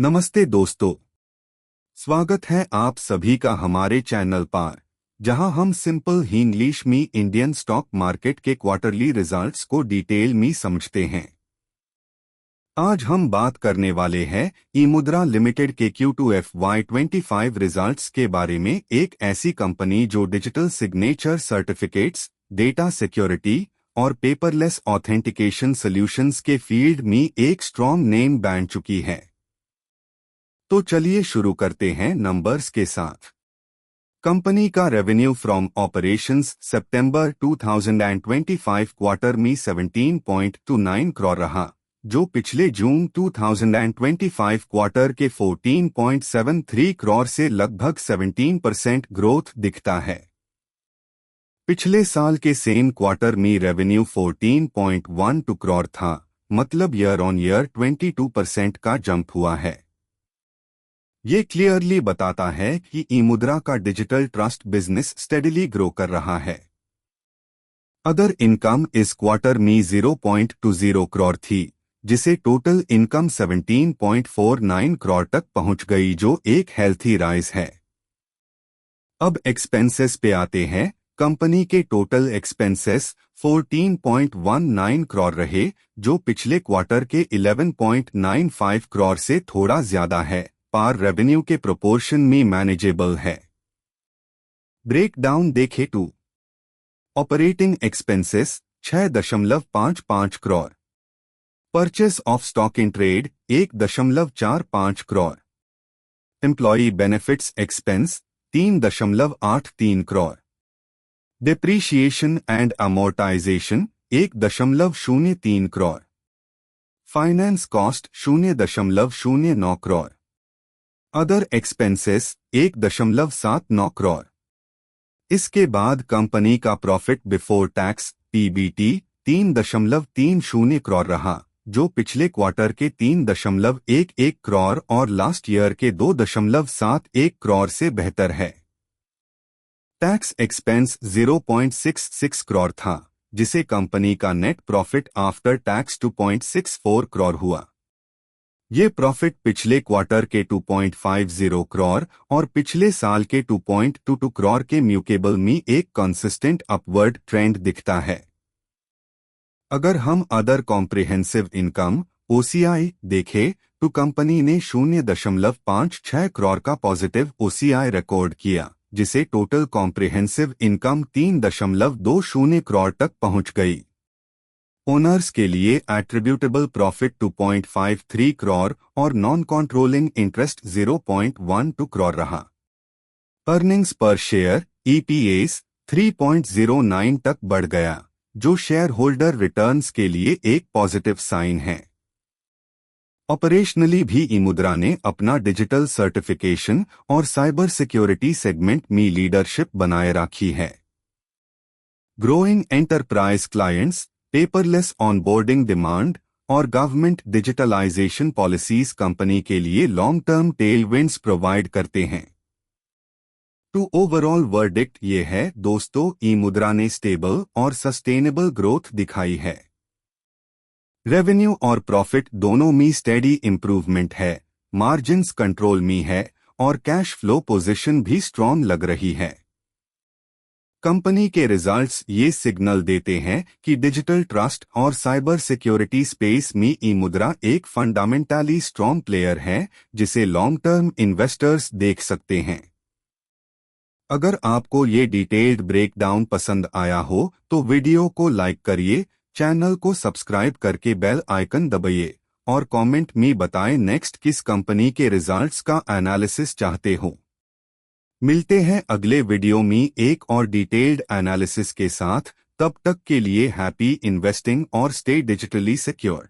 नमस्ते दोस्तों, स्वागत है आप सभी का हमारे चैनल पर, जहां हम सिंपल ही इंग्लिश में इंडियन स्टॉक मार्केट के क्वार्टरली रिजल्ट्स को डिटेल में समझते हैं। आज हम बात करने वाले हैं ई-मुद्रा लिमिटेड के Q2 FY25 रिजल्ट्स के बारे में। एक ऐसी कंपनी जो digital signature certificates, data security और पेपरलेस ऑथेंटिकेशन सॉल्यूशंस के फील्ड में एक स्ट्रॉन्ग नेम बन चुकी है। तो चलिए शुरू करते हैं नंबर्स के साथ। कंपनी का revenue from operations September 2025 quarter में 17.29 करोड़ रहा, जो पिछले जून 2025 क्वार्टर के 14.73 करोड़ से लगभग 17% ग्रोथ दिखता है। पिछले साल के सेम क्वार्टर में रेवेन्यू 14.12 करोड़ था, मतलब ईयर ऑन ईयर 22% का जंप हुआ है। ये क्लियरली बताता है कि ई-मुद्रा का digital trust business steadily grow कर रहा है। अदर इनकम इस क्वार्टर में 0.20 करोड़ थी, जिसे टोटल इनकम 17.49 करोड़ तक पहुंच गई, जो एक हेल्थी राइज है। अब एक्सपेंसेस पे आते हैं। कंपनी के टोटल एक्सपेंसेस 14.19 करोड़ रहे, जो पिछले क्वार्टर के 11.95 करोड़ से थोड़ा ज्यादा है, पर रेवेन्यू के प्रोपोर्शन में मैनेजेबल है। ब्रेक डाउन देखें तो operating expenses 6.55 crore, purchase of stock in trade 1.45 crore, employee benefits expense 3.83 crore, depreciation and amortisation 1.03 crore, finance cost 0.09 crore, other expenses 1.79 crore. इसके बाद कंपनी का profit before tax PBT 3.30 crore रहा, जो पिछले क्वार्टर के 3.11 करोड़ और लास्ट ईयर के 2.71 करोड़ से बेहतर है। टैक्स एक्सपेंस 0.66 करोड़ था, जिसे कंपनी का net profit after tax 2.64 crore हुआ। ये प्रॉफिट पिछले क्वार्टर के 2.50 करोड़ और पिछले साल के 2.22 करोड़ के म्यूकेबल में एक कंसिस्टेंट अपवर्ड ट्रेंड दिखता है। अगर हम अदर कॉम्प्रिहेंसिव इनकम OCI देखें तो कंपनी ने 0.56 करोड़ का पॉजिटिव OCI रिकॉर्ड किया, जिसे टोटल कॉम्प्रिहेंसिव इनकम 3.20 करोड़ तक पहुंच गई। ओनर्स के लिए एट्रीब्यूटेबल प्रॉफिट 2.53 करोड़ और नॉन कंट्रोलिंग इंटरेस्ट 0.12 करोड़ रहा। अर्निंग्स पर शेयर EPS 3.09 तक बढ़ गया, जो शेयर होल्डर रिटर्न्स के लिए एक पॉजिटिव साइन है। ऑपरेशनली भी ई-मुद्रा ने अपना डिजिटल सर्टिफिकेशन और साइबर सिक्योरिटी सेगमेंट में लीडरशिप बनाए रखी है। Growing enterprise clients, paperless onboarding demand और गवर्नमेंट डिजिटलाइजेशन पॉलिसीज कंपनी के लिए लॉन्ग टर्म टेलविंड्स प्रोवाइड करते हैं। टू ओवरऑल वर्डिक्ट ये है दोस्तों, ई-मुद्रा ने स्टेबल और सस्टेनेबल ग्रोथ दिखाई है। रेवेन्यू और प्रॉफिट दोनों में स्टेडी इंप्रूवमेंट है, मार्जिन्स कंट्रोल में है और कैश फ्लो पोजीशन भी स्ट्रॉन्ग लग रही है। कंपनी के रिजल्ट्स ये सिग्नल देते हैं कि डिजिटल ट्रस्ट और साइबर सिक्योरिटी स्पेस में ई-मुद्रा एक फंडामेंटली स्ट्रॉन्ग प्लेयर है, जिसे लॉन्ग टर्म इन्वेस्टर्स देख सकते हैं। अगर आपको ये डिटेल्ड ब्रेकडाउन पसंद आया हो तो वीडियो को लाइक करिए, चैनल को सब्सक्राइब करके बेल आइकन दबाइए और कमेंट में बताएं नेक्स्ट किस कंपनी के रिजल्ट्स का एनालिसिस चाहते हो। मिलते हैं अगले वीडियो में एक और डिटेल्ड एनालिसिस के साथ। तब तक के लिए हैप्पी इन्वेस्टिंग और स्टे डिजिटली सिक्योर।